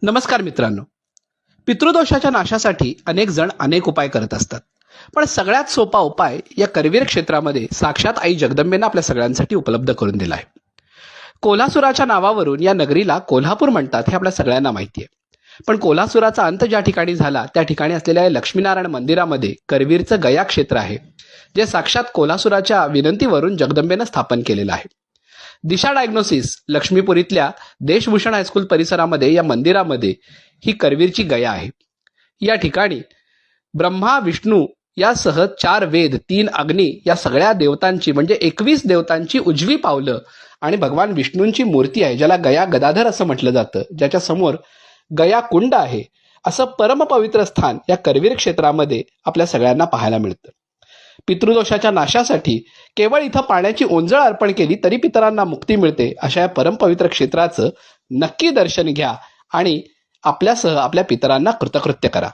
नमस्कार मित्रांनो. पितृदोषाच्या नाशासाठी अनेक जण अनेक उपाय करत असतात, पण सगळ्यात सोपा उपाय या करवीर क्षेत्रामध्ये साक्षात आई जगदंबेनं आपल्या सगळ्यांसाठी उपलब्ध करून दिला आहे. कोल्हासुराच्या नावावरून या नगरीला कोल्हापूर म्हणतात हे आपल्या सगळ्यांना माहिती आहे. पण कोल्हासुराचा अंत ज्या ठिकाणी झाला त्या ठिकाणी असलेल्या लक्ष्मीनारायण मंदिरामध्ये करवीरचं गया क्षेत्र आहे, जे साक्षात कोल्हासुराच्या विनंतीवरून जगदंबेनं स्थापन केलेलं आहे. दिशा डायग्नोसिस लक्ष्मीपुरीतल्या देशभूषण हायस्कूल परिसरामध्ये या मंदिरामध्ये ही करवीरची गया आहे. या ठिकाणी ब्रह्मा विष्णू यासह 4 वेद 3 अग्नी या सगळ्या देवतांची म्हणजे 21 देवतांची उजवी पावलं आणि भगवान विष्णूंची मूर्ती आहे, ज्याला गया गदाधर असं म्हटलं जातं, ज्याच्या समोर गया कुंड आहे. असं परमपवित्र स्थान या करवीर क्षेत्रामध्ये आपल्या सगळ्यांना पाहायला मिळतं. पितृदोषाच्या नाशासाठी केवळ इथं पाण्याची ओंजळ अर्पण केली तरी पितरांना मुक्ती मिळते. अशा या परमपवित्र क्षेत्राचं नक्की दर्शन घ्या आणि आपल्यासह आपल्या पितरांना कृतकृत्य करा.